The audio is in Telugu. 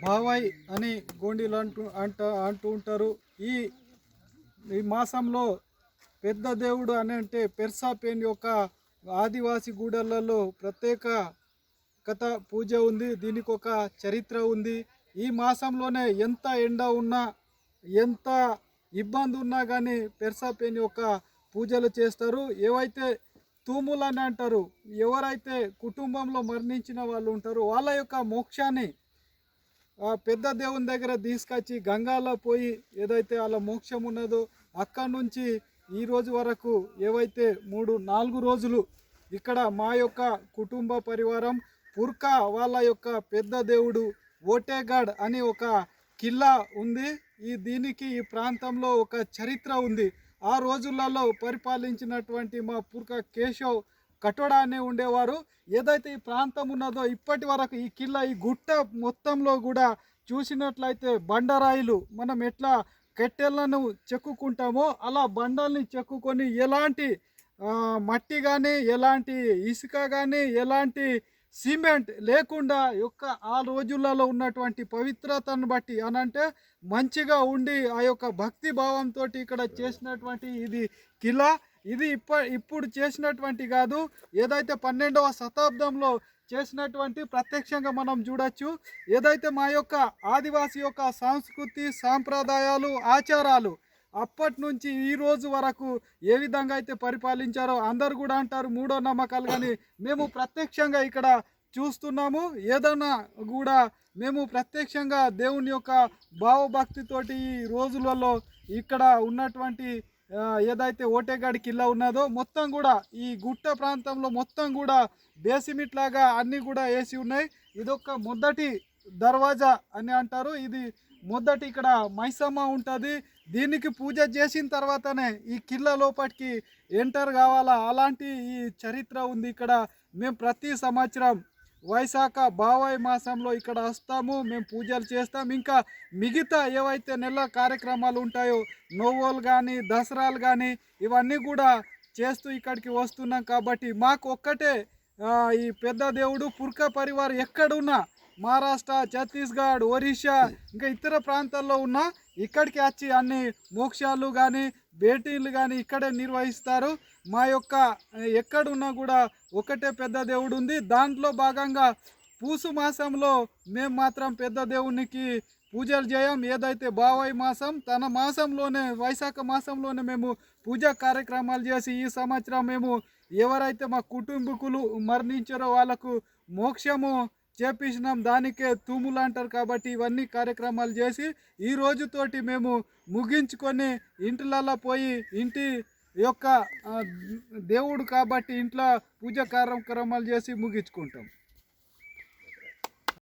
బావాయ్ అని గోండీలు అంటూ ఉంటారు. ఈ ఈ మాసంలో పెద్ద దేవుడు అని అంటే పెర్సాపేన్ యొక్క ఆదివాసి గూడలలో ప్రత్యేక కథ పూజ ఉంది. దీనికి ఒక చరిత్ర ఉంది. ఈ మాసంలోనే ఎంత ఎండ ఉన్నా, ఎంత ఇబ్బంది ఉన్నా కానీ పెర్సాపేన్ యొక్క పూజలు చేస్తారు. ఏవైతే తూములని అంటారు, ఎవరైతే కుటుంబంలో మరణించిన వాళ్ళు ఉంటారో వాళ్ళ యొక్క మోక్షాన్ని పెద్ద దేవుని దగ్గర తీసుకొచ్చి గంగాలో పోయి ఏదైతే వాళ్ళ మోక్షం ఉన్నదో అక్కడి నుంచి ఈ రోజు వరకు ఏవైతే 3-4 రోజులు ఇక్కడ మా యొక్క కుటుంబ పరివారం పుర్కా వాళ్ళ యొక్క పెద్ద దేవుడు ఓటేగాడ్ అని ఒక కిల్లా ఉంది. దీనికి ఈ ప్రాంతంలో ఒక చరిత్ర ఉంది. ఆ రోజులలో పరిపాలించినటువంటి మా పుర్కా కేశవ్ కటోడా అనే ఉండేవారు. ఏదైతే ఈ ప్రాంతం ఉన్నదో ఇప్పటి వరకు ఈ కిల్లా ఈ గుట్ట మొత్తంలో కూడా చూసినట్లయితే బండరాయిలు మనం ఎట్లా కట్టెలను చెక్కుకుంటామో అలా బండల్ని చెక్కుకొని ఎలాంటి మట్టి కానీ, ఎలాంటి ఇసుక కానీ, ఎలాంటి సిమెంట్ లేకుండా ఆ రోజులలో ఉన్నటువంటి పవిత్రతను బట్టి అనంటే మంచిగా ఉండి ఆ యొక్క భక్తి భావంతో ఇక్కడ చేసినటువంటి ఇది కిలా. ఇది ఇప్పుడు చేసినటువంటి కాదు, ఏదైతే 12వ శతాబ్దంలో చేసినటువంటి ప్రత్యక్షంగా మనం చూడొచ్చు. ఏదైతే మా యొక్క ఆదివాసి యొక్క సంస్కృతి సాంప్రదాయాలు ఆచారాలు అప్పటి నుంచి ఈ రోజు వరకు ఏ విధంగా అయితే పరిపాలించారో అందరు కూడా అంటారు మూఢో నమ్మకాలు, కానీ మేము ప్రత్యక్షంగా ఇక్కడ చూస్తున్నాము. ఏదైనా కూడా మేము ప్రత్యక్షంగా దేవుని యొక్క భావభక్తితోటి ఈ రోజులలో ఇక్కడ ఉన్నటువంటి ఏదైతే ఓటేగాడి కిల్లా ఉన్నదో మొత్తం కూడా ఈ గుట్ట ప్రాంతంలో మొత్తం కూడా బేసిమెంట్ లాగా అన్నీ కూడా వేసి ఉన్నాయి. ఇదొక మొదటి దర్వాజా అని అంటారు. ఇది మొదటి ఇక్కడ మైసమ్మ ఉంటుంది. దీనికి పూజ చేసిన తర్వాతనే ఈ కిల్లా లోపలికి ఎంటర్ కావాలా, అలాంటి ఈ చరిత్ర ఉంది ఇక్కడ. మేము ప్రతి సంవత్సరం వైశాఖ బావాయి మాసంలో ఇక్కడ వస్తాము, మేము పూజలు చేస్తాం. ఇంకా మిగతా ఏవైతే నెల కార్యక్రమాలు ఉంటాయో నోవోలు కానీ దసరాలు కానీ ఇవన్నీ కూడా చేస్తూ ఇక్కడికి వస్తున్నాం. కాబట్టి మాకు ఒక్కటే ఈ పెద్ద దేవుడు పుర్కా పరివార్ ఎక్కడున్నా మహారాష్ట్ర, ఛత్తీస్గఢ్, ఒరిస్సా ఇంకా ఇతర ప్రాంతాల్లో ఉన్న ఇక్కడికి వచ్చి అన్ని మోక్షాలు కానీ భేటీలు కానీ ఇక్కడే నిర్వహిస్తారు. మా యొక్క ఎక్కడున్నా కూడా ఒకటే పెద్ద దేవుడు ఉంది. దాంట్లో భాగంగా పూసు మాసంలో మేము మాత్రం పెద్ద దేవునికి పూజలు చేయం. ఏదైతే బావాయి మాసం తన మాసంలోనే వైశాఖ మాసంలోనే మేము పూజా కార్యక్రమాలు చేసి ఈ సంవత్సరం మేము ఎవరైతే మా కుటుంబీకులు మరణించారో వాళ్ళకు మోక్షము చేపించినాం. దానికే తూములు అంటారు. కాబట్టి ఇవన్నీ కార్యక్రమాలు చేసి ఈ రోజుతోటి మేము ముగించుకొని ఇంటిలలో పోయి ఇంటి యొక్క దేవుడు కాబట్టి ఇంట్లో పూజా కార్యక్రమాలు చేసి ముగించుకుంటాం.